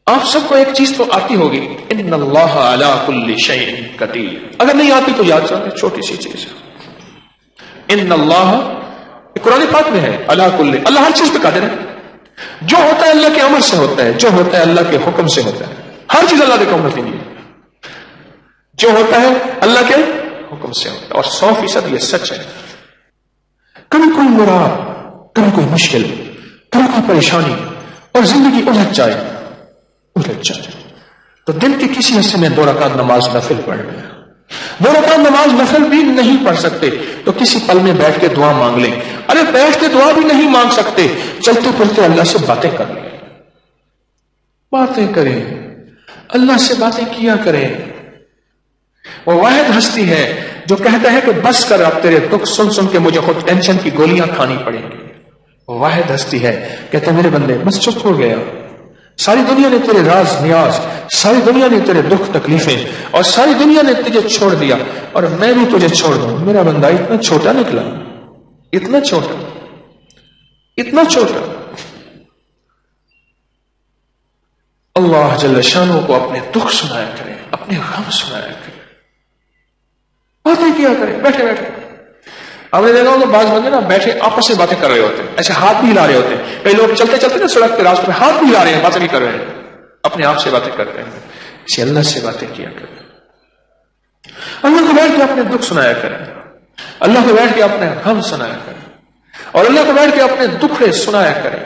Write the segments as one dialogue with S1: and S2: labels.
S1: آپ سب کو ایک چیز تو آتی ہوگی، ان اللہ علی کل شیء قدیر. اگر نہیں آتی تو یاد رکھیں، چھوٹی سی چیز ہے. ان اللہ قرآن پاک میں ہے، علی کل، اللہ ہر چیز پہ قادر ہے. جو ہوتا ہے اللہ کے امر سے ہوتا ہے، جو ہوتا ہے اللہ کے حکم سے ہوتا ہے. ہر چیز اللہ کے حکم سے نہیں ہے، جو ہوتا ہے اللہ کے حکم سے ہوتا ہے. اور 100% یہ سچ ہے. کبھی کوئی مراد، کبھی کوئی مشکل، کبھی کوئی پریشانی اور زندگی الجھ جائے تو دن کے کسی حصے میں 2 رکعت نماز نفل پڑھ لیں. 2 رکعت نماز نفل بھی نہیں پڑھ سکتے تو کسی پل میں بیٹھ کے دعا مانگ لیں. ارے بیٹھ کے دعا بھی نہیں مانگ سکتے، چلتے پھرتے اللہ سے باتیں کر لیں. باتیں کریں، اللہ سے باتیں کیا کریں. وہ واحد ہستی ہے جو کہتا ہے کہ بس کر، اب تیرے دکھ سن سن کے مجھے خود ٹینشن کی گولیاں کھانی پڑیں گی. وہ واحد ہستی ہے کہتا ہے میرے بندے بس چپ ہو گیا، ساری دنیا نے تیرے راز نیاز، ساری دنیا نے تیرے دکھ تکلیفیں اور ساری دنیا نے تجھے چھوڑ دیا اور میں بھی تجھے چھوڑ دوں. میرا بندہ اتنا چھوٹا نکلا، اتنا چھوٹا، اتنا چھوٹا. اللہ جل شانہ کو اپنے دکھ سنایا کریں، اپنے غم سنایا کریں، باتیں کیا کریں بیٹھے بیٹھے. آپ نے دیکھا ہوگا بعض بندے نا بیٹھے آپس سے باتیں کر رہے ہوتے ہیں، ایسے ہاتھ بھی ہلا رہے ہوتے ہیں. کئی لوگ چلتے چلتے نا سڑک کے راستے میں ہاتھ بھی ہلا رہے ہیں، باتیں بھی کر رہے ہیں، اپنے آپ سے باتیں کرتے ہیں. اسی اللہ سے باتیں کیا کریں. اللہ کو بیٹھ کے اپنے دکھ سنایا کریں، اللہ کو بیٹھ کے اپنے غم سنایا کریں اور اللہ کو بیٹھ کے اپنے دکھڑے سنایا کریں.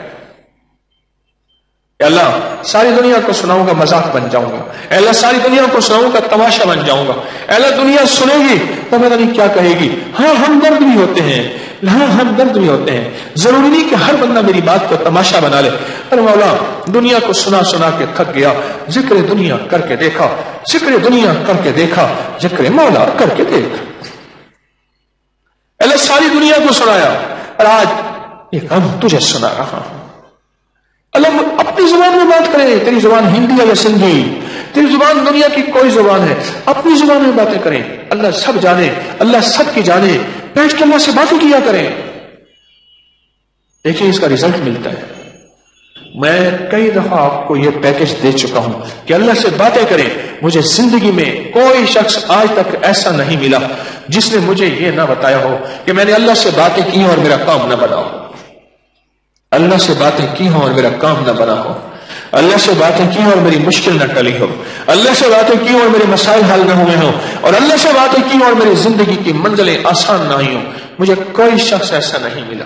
S1: اے اللہ ساری دنیا کو سناؤں گا مذاق بن جاؤں گا، اے اللہ ساری دنیا کو سناؤں گا تماشا بن جاؤں گا. اے اللہ دنیا سنے گی تو پتہ نہیں کیا کہے گی. ہاں ہمدرد بھی ہوتے ہیں، ہاں ہمدرد بھی ہوتے ہیں. ضروری نہیں کہ ہر بندہ میری بات کو تماشا بنا لے. ارے مولا دنیا کو سنا سنا کے تھک گیا، ذکر دنیا کر کے دیکھا، ذکر دنیا کر کے دیکھا، ذکر مولا کر کے دیکھ. اللہ ساری دنیا کو سنایا اور آج ایک غم تجھے سنا رہا ہوں. اللہ اپنی زبان میں بات کریں، تیری زبان ہندی ہے یا سندھی، تیری زبان دنیا کی کوئی زبان ہے، اپنی زبان میں باتیں کریں. اللہ سب جانے، اللہ سب کی جانے، بیٹھ کے اللہ سے باتیں کیا کریں. دیکھیں اس کا رزلٹ ملتا ہے. میں کئی دفعہ آپ کو یہ پیکج دے چکا ہوں کہ اللہ سے باتیں کریں. مجھے زندگی میں کوئی شخص آج تک ایسا نہیں ملا جس نے مجھے یہ نہ بتایا ہو کہ میں نے اللہ سے باتیں کی اور میرا کام نہ بنا ہو. اللہ سے باتیں کی ہوں اور میرا کام نہ بنا ہو. اللہ سے باتیں کی اور میری مشکل نہ ٹلی ہو. اللہ سے باتیں کی اور میرے مسائل حل نہ ہوئے ہوں. اور اللہ سے باتیں کی اور میری زندگی کی منزلیں آسان نہ ہوئی ہوں. مجھے کوئی شخص ایسا نہیں ملا.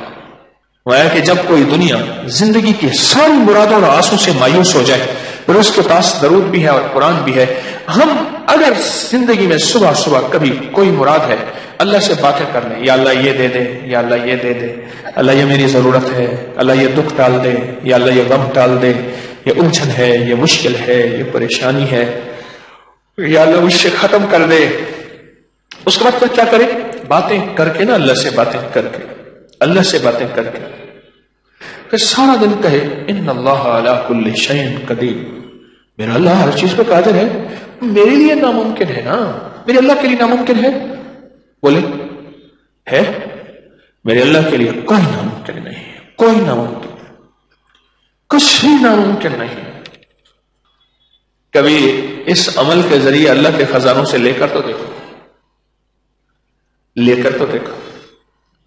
S1: وہ ہے کہ جب کوئی دنیا زندگی کی ساری مرادوں اور آسوں سے مایوس ہو جائے پھر اس کے پاس درود بھی ہے اور قرآن بھی ہے. ہم اگر زندگی میں صبح صبح کبھی کوئی مراد ہے اللہ سے باتیں کر لیں، یا اللہ یہ دے دے، یا اللہ یہ دے دے، اللہ یہ میری ضرورت ہے، اللہ یہ دکھ ٹال دے، یا اللہ یہ غم ٹال دے، یہ الجھن ہے، یہ مشکل ہے، یہ پریشانی ہے، یا اللہ اس سے ختم کر دے. اس کے بعد پھر کیا کرے؟ باتیں کر کے نا، اللہ سے باتیں کر کے، اللہ سے باتیں کر کے پھر سارا دن کہے ان اللہ علی کل شیء قدیر. میرا اللہ ہر چیز پہ قادر ہے. میرے لیے ناممکن ہے نا، میرے اللہ کے لیے ناممکن ہے؟ بولے ہے؟ میرے اللہ کے لیے کوئی ناممکن نہیں ہے، کوئی ناممکن، کچھ بھی ناممکن نہیں. کبھی اس عمل کے ذریعے اللہ کے خزانوں سے لے کر تو دیکھو، لے کر تو دیکھو،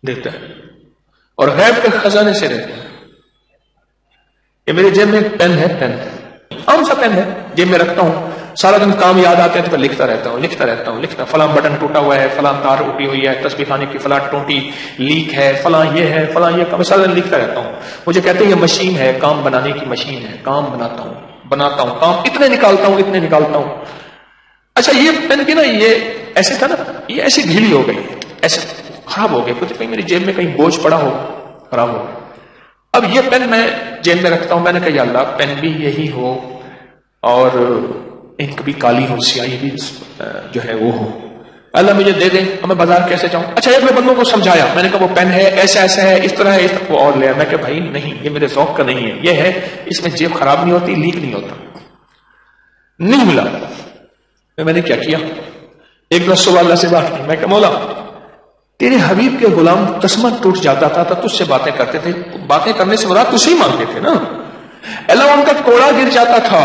S1: دیکھتا ہے. اور غیب کے خزانے سے دیکھتا ہے. یہ میرے جیب میں ایک پین ہے، پین عام سا پین ہے، جیب میں رکھتا ہوں. سارا دن کام یاد آتے ہیں تو میں لکھتا رہتا ہوں، لکھتا رہتا ہوں، لکھتا. فلاں بٹن ٹوٹا ہوا ہے، فلاں تار اٹھی ہوئی ہے، تسبیح خانے کی فلاں ٹوٹی لیک ہے، فلاں یہ ہے، فلاں یہ. میں سارا دن لکھتا رہتا ہوں. مجھے کہتے ہیں یہ مشین ہے، کام بنانے کی مشین ہے، کام بناتا ہوں، بناتا ہوں، کام اتنے نکالتا ہوں، اتنے نکالتا ہوں. اچھا یہ پین کی نا یہ ایسے تھا نا، یہ ایسی ڈھیلی ہو گئی، ایسے خراب ہو گئی. کچھ کہیں میری جیب میں کہیں بوجھ پڑا ہو، خراب ہو گیا. اب یہ پین میں جیب میں رکھتا ہوں. میں نے کہا یا اللہ پین بھی یہی ہو اور انک بھی کالی ہو، سیاہی بھی جو ہے وہ ہو. اللہ مجھے دے دیں. اب میں بازار کیسے جاؤں؟ اچھا ایک میں بندوں کو سمجھایا. میں نے کہا وہ پین ہے، ایسا ایسا ہے، اس طرح ہے، اس طرح. وہ اور لیا. میں کہ بھائی نہیں، یہ میرے ذوق کا نہیں ہے. یہ ہے اس میں جیب خراب نہیں ہوتی، لیک نہیں ہوتا. نہیں ملا. میں نے کیا کیا؟ ایک دن صبح اللہ سے بات کی. میں کہ مولا تیرے حبیب کے غلام قسمت ٹوٹ جاتا تھا تو تجھ سے باتیں کرتے تھے. باتیں کرنے سے مراد تجھ سے ہی مانگتے تھے نا. اللہ ان کا کوڑا گر جاتا تھا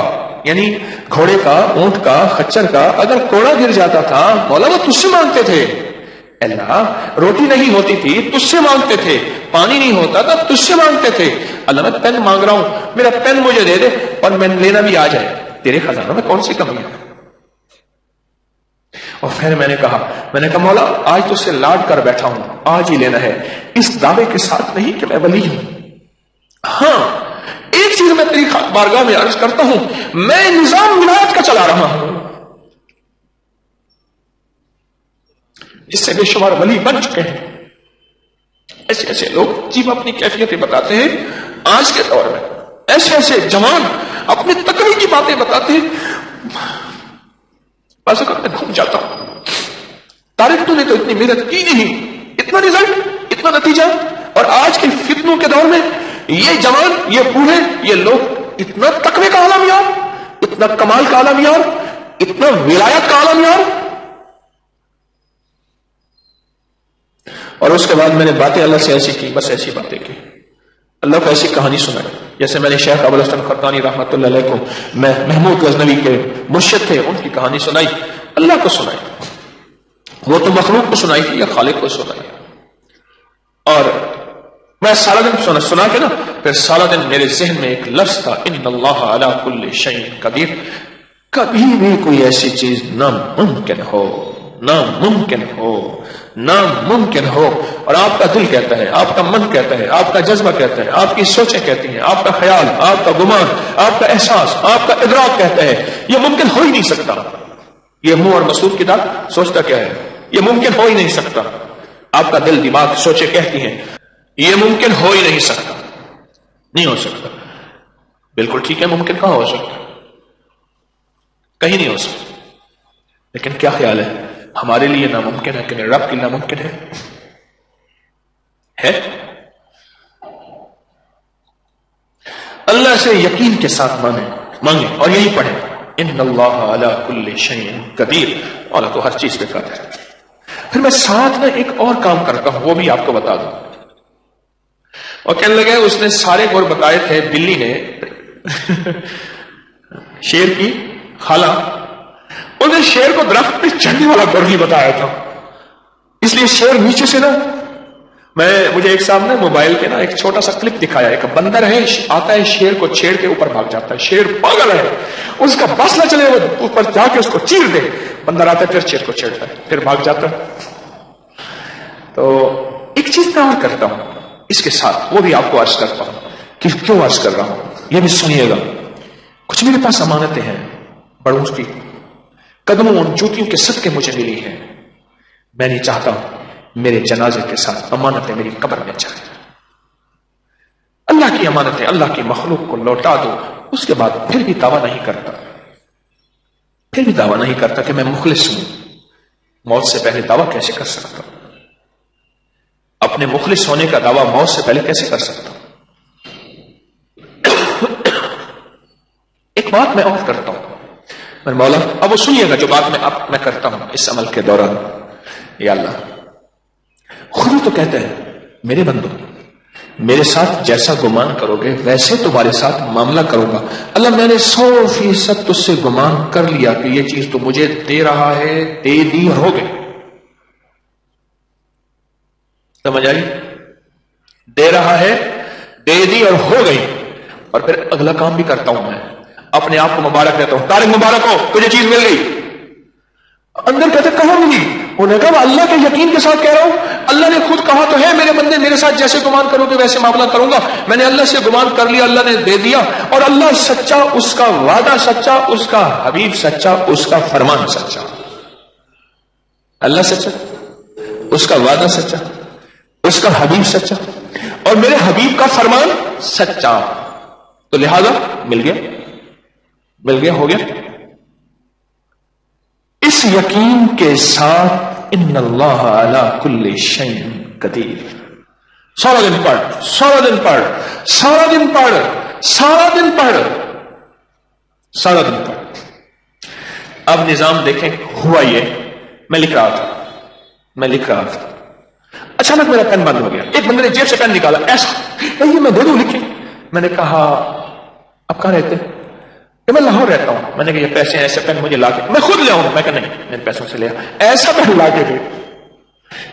S1: یعنی گھوڑے کا، اونٹ کا، خچر کا اگر کوڑا گر جاتا تھا، مولا وہ تجھ سے مانگتے تھے، اللہ روٹی نہیں ہوتی تھی تجھ سے مانگتے تھے، پانی نہیں ہوتا تھا تجھ سے مانگتے تھے، اللہ میں پین مانگ رہا ہوں، میرا پین مجھے دے دے اور میں لینا بھی آ جائے، تیرے خزانوں میں کون سی کمی ہے؟ اور پھر میں نے کہا مولا آج تو سے لاڈ کر بیٹھا ہوں، آج ہی لینا ہے، اس دعوے کے ساتھ نہیں کہ میں ولی ہوں، ہاں ایک چیز میں تیری بارگاہ میں عرض کرتا ہوں، میں نظام ولایت کا چلا رہا ہوں جس سے بے شمار ولی بن چکے ہیں۔ ایسے ایسے لوگ جب اپنی کیفیتیں بتاتے ہیں آج کے دور میں، ایسے ایسے جوان اپنے تقوی کی باتیں بتاتے ہیں، بس اگر میں گھوم جاتا ہوں، طارق تو نے تو اتنی محنت کی نہیں، اتنا رزلٹ، اتنا نتیجہ، اور آج کے فتنوں کے دور میں یہ جوان، یہ بوڑھے، یہ لوگ اتنا تقوی کا عالم یار، اتنا کمال کا عالم یار، اتنا ولایت کا عالم یار۔ اور اس کے بعد میں نے باتیں اللہ سے ایسی کی، بس ایسی باتیں کی، اللہ کو ایسی کہانی سنائی، جیسے میں نے شیخ ابو الحسن خرقانی رحمۃ اللہ علیہ کو، میں محمود غزنوی کے مرشد تھے، ان کی کہانی سنائی، اللہ کو سنائی، وہ تو مخلوق کو سنائی تھی یا خالق کو سنائی، اور میں سارا دن سنا کے نا، پھر سارا دن میرے ذہن میں ایک لفظ تھا، ان اللہ علی کل شیء قدیر، کبھی بھی کوئی ایسی چیز ناممکن ہو، ناممکن ہو، ناممکن ہو، اور آپ کا دل کہتا ہے، آپ کا من کہتا ہے، آپ کا جذبہ کہتا ہے، آپ کی سوچیں کہتی ہیں، آپ کا خیال، آپ کا گمان، آپ کا احساس، آپ کا ادراک کہتا ہے یہ ممکن ہو ہی نہیں سکتا، یہ منہ اور مسعود کی داد سوچتا کیا ہے، یہ ممکن ہو ہی نہیں سکتا، آپ کا دل دماغ سوچیں کہتی ہیں یہ ممکن ہو ہی نہیں سکتا، نہیں ہو سکتا، بالکل ٹھیک ہے، ممکن کہاں ہو سکتا، کہیں نہیں ہو سکتا، لیکن کیا خیال ہے ہمارے لیے ناممکن ہے کہ رب کے لیے ناممکن ہے؟ اللہ سے یقین کے ساتھ مانگیں اور یہی پڑھیں، ان اللہ علی کل شیء قدیر، اللہ تو ہر چیز پہ قادر ہے۔ پھر میں ساتھ میں ایک اور کام کرتا ہوں، وہ بھی آپ کو بتا دوں، اور کہنے لگے اس نے سارے گور بتائے تھے، بلی نے شیر کی خالہ، انہیں شیر کو درخت پہ چڑھنے والا گور نہیں بتایا تھا، اس لیے شیر نیچے سے نا، مجھے ایک صاحب نے موبائل کے نا ایک چھوٹا سا کلپ دکھایا، ایک بندر ہے آتا ہے شیر کو چھیڑ کے اوپر بھاگ جاتا ہے، شیر پاگل ہے، اس کا بس نہ چلے وہ اوپر جا کے اس کو چیر دے، بندر آتا ہے پھر شیر کو چھیڑتا ہے، پھر بھاگ جاتا ہے۔ تو ایک چیز میں اور کرتا ہوں اس کے ساتھ، وہ بھی آپ کو عرض کرتا ہوں کہ کیوں عرض کر رہا ہوں، یہ بھی سنیے گا۔ کچھ میرے پاس امانتیں ہیں بڑوں کی، قدموں ان جوتیوں کے صدقے مجھے ملی ہیں، میں نہیں چاہتا میرے جنازے کے ساتھ امانتیں میری قبر میں جائیں۔ اللہ کی امانتیں اللہ کی مخلوق کو لوٹا دو، اس کے بعد پھر بھی دعویٰ نہیں کرتا کہ میں مخلص ہوں۔ موت سے پہلے دعویٰ کیسے کر سکتا ہوں؟ اپنے مخلص ہونے کا دعویٰ موت سے پہلے کیسے کر سکتا ہوں؟ ایک بات میں اور کرتا ہوں میرے مولا، اب وہ سنیے گا جو بات میں کرتا ہوں اس عمل کے دوران۔ یا اللہ، خود ہی تو کہتے ہیں میرے بندو، میرے ساتھ جیسا گمان کرو گے ویسے تمہارے ساتھ معاملہ کروں گا۔ اللہ میں نے 100% تجھ سے گمان کر لیا کہ یہ چیز تو مجھے دے رہا ہے، دے دی اور ہو گئی، سمجھ آئی؟ دے رہا ہے، دے دی اور ہو گئی، اور پھر اگلا کام بھی کرتا ہوں، میں اپنے آپ کو مبارک دیتا ہوں، طارق مبارک ہو تجھے چیز مل گئی۔ اندر کہتے کہاں ملی؟ انہوں نے کہا اللہ کے یقین کے ساتھ کہہ رہا ہوں، اللہ نے خود کہا تو ہے میرے بندے میرے ساتھ جیسے گمان کرو گے ویسے معاملہ کروں گا۔ میں نے اللہ سے گمان کر لیا، اللہ نے دے دیا، اور اللہ سچا، اس کا وعدہ سچا، اس کا حبیب سچا، اس کا فرمان سچا۔ اللہ سچا، اس کا وعدہ سچا، اس کا حبیب سچا، اور میرے حبیب کا فرمان سچا، تو لہذا مل گیا، ہو گیا۔ اس یقین کے ساتھ ان اللہ علی کل شیء قدیر، سارا دن پڑھ، سارا دن پڑھ، سارا دن پڑھ، سارا دن پڑھ، سارا دن پڑھ۔ اب نظام دیکھیں ہوا یہ، میں لکھ رہا تھا، اچانک میرا پین بند ہو گیا، ایک بندے نے جیب سے پین نکالا، ایسا یہ میں دے دوں لکھیں؟ میں نے کہا اب کہاں رہتے؟ کہ میں لاہور رہتا ہوں. میں نے کہا یہ پیسے ایسے پین مجھے لا کے میں خود لے آؤں. میں کہا نہیں, میں پیسوں سے لیا. ایسا پین لا کے دے.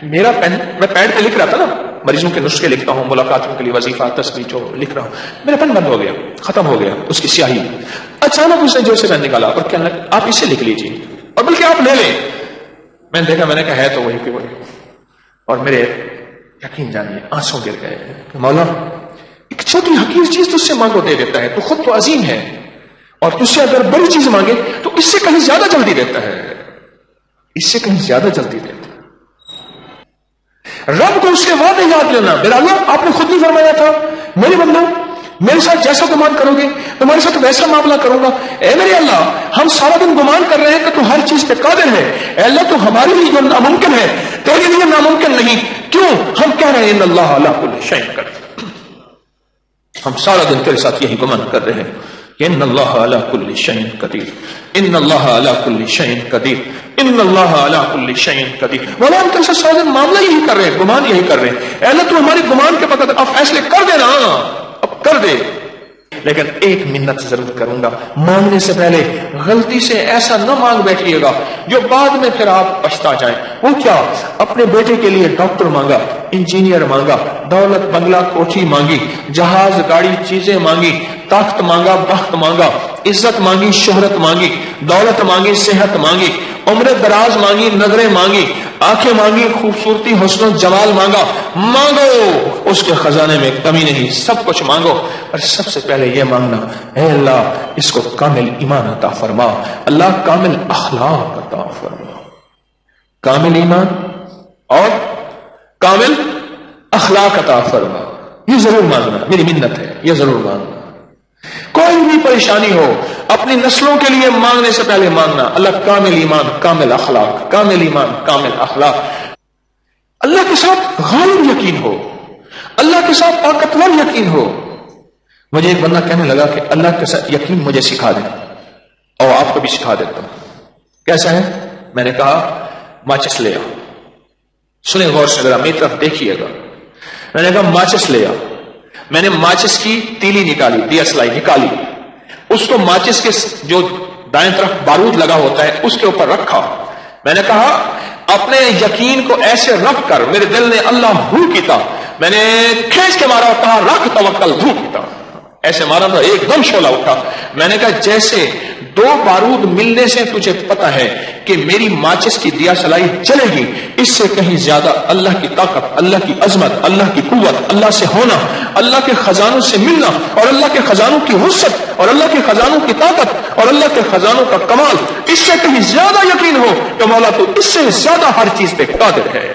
S1: میرا پین, میں پیڈ پہ لکھ رہا تھا نا, مریضوں کے نسخے لکھتا ہوں, ملاقاتوں کے لیے وظیفہ تصویر جو لکھ رہا ہوں, میرا پین بند ہو گیا, ختم ہو گیا اس کی سیاہی. اچانک اس نے جو سے پین نکالا اور کہنے لگا آپ اسے لکھ لیجیے, اور بلکہ آپ لے لیں. میں نے دیکھا, میں نے کہا ہے تو وہی کہ وہی. اور میرے یقین جانیے آنسوں گر گئے کہ مولا ایک چھوٹی حقیر چیز تجھ سے مانگو دے دیتا ہے, تو خود تو عظیم ہے, اور تجھ سے اگر بڑی چیز مانگے تو اس سے کہیں زیادہ جلدی دیتا ہے, اس سے کہیں زیادہ جلدی دیتا ہے. رب کو اس کے وعدے یاد لینا. میرا اللہ آپ نے خود نہیں فرمایا تھا میرے بندہ میرے ساتھ جیسا گمان کرو گے تمہارے ساتھ ویسا معاملہ کروں گا. اے میرے اللہ ہم سارا دن گمان کر رہے ہیں کہ تو ہر چیز پہ قادر ہے. اے اللہ تو ہمارے لیے جو ناممکن ہے تیرے لیے ناممکن نہیں. کیوں ہم کہہ رہے ہیں ان اللہ علی کل شیء قدیر. ہم سارا دن تیرے ساتھ یہی گمان کر رہے ہیں کہ ان اللہ علی کل شیء قدیر, ان اللہ علی کل شیء قدیر, ان اللہ علی کل شیء قدیر. مولا ہم تیرے ساتھ سارا دن معاملہ یہی کر رہے ہیں, گمان یہی کر رہے ہیں. اے اللہ تو ہماری گمان کے وقت اب فیصلے کر دے نا, اب کر دے. لیکن ایک منت ضرور کروں گا, مانگنے سے پہلے غلطی سے ایسا نہ مانگ بیٹھیے گا جو بعد میں پھر آپ پچھتا جائیں. وہ کیا؟ اپنے بیٹے کے لیے ڈاکٹر مانگا, انجینئر مانگا, دولت بنگلہ کوٹھی مانگی, جہاز گاڑی چیزیں مانگی, تخت مانگا, بخت مانگا, عزت مانگی, شہرت مانگی, دولت مانگی, صحت مانگی, عمر دراز مانگی, نظریں مانگی, آنکھیں مانگی, خوبصورتی حسن و جمال مانگا. مانگو, اس کے خزانے میں کمی نہیں, سب کچھ مانگو. اور سب سے پہلے یہ مانگنا اے اللہ اس کو کامل ایمان عطا فرما, اللہ کامل اخلاق عطا فرما. کامل ایمان اور کامل اخلاق عطا فرما, یہ ضرور مانگنا, میری منت ہے, یہ ضرور مانگنا. کوئی بھی پریشانی ہو اپنی نسلوں کے لیے مانگنے سے پہلے مانگنا اللہ کامل ایمان کامل اخلاق, کامل ایمان کامل اخلاق. اللہ کے ساتھ غالب یقین ہو, اللہ کے ساتھ طاقتور یقین ہو. مجھے ایک بندہ کہنے لگا کہ اللہ کے ساتھ یقین مجھے سکھا دیں, اور آپ کو بھی سکھا دیتا ہوں. کیسا ہے؟ میں نے کہا ماچس لے آؤ. سنیں غور سے ذرا, میری طرف دیکھیے گا. میں نے کہا ماچس لے آؤ. میں نے ماچس کی تیلی نکالی, دیا سلائی نکالی, اس کو ماچس کے جو دائیں طرف بارود لگا ہوتا ہے اس کے اوپر رکھا. میں نے کہا اپنے یقین کو ایسے رکھ کر, میرے دل نے اللہ ہو کیتا, میں نے کھینچ کے مارا, کہا رکھ توکل دھو کیتا, ایسے مارا تو ایک دم شعلہ اٹھا. میں نے کہا جیسے دو بارود ملنے سے تجھے پتا ہے کہ میری ماچس کی دیا سلائی چلے گی, اس سے کہیں زیادہ اللہ کی طاقت, اللہ کی عظمت, اللہ کی قوت, اللہ سے ہونا, اللہ کے خزانوں سے ملنا, اور اللہ کے خزانوں کی وسعت, اور اللہ کے خزانوں کی طاقت, اور اللہ کے خزانوں کا کمال, اس سے کہیں زیادہ یقین ہو کہ مولا تو اس سے زیادہ ہر چیز پہ قادر ہے.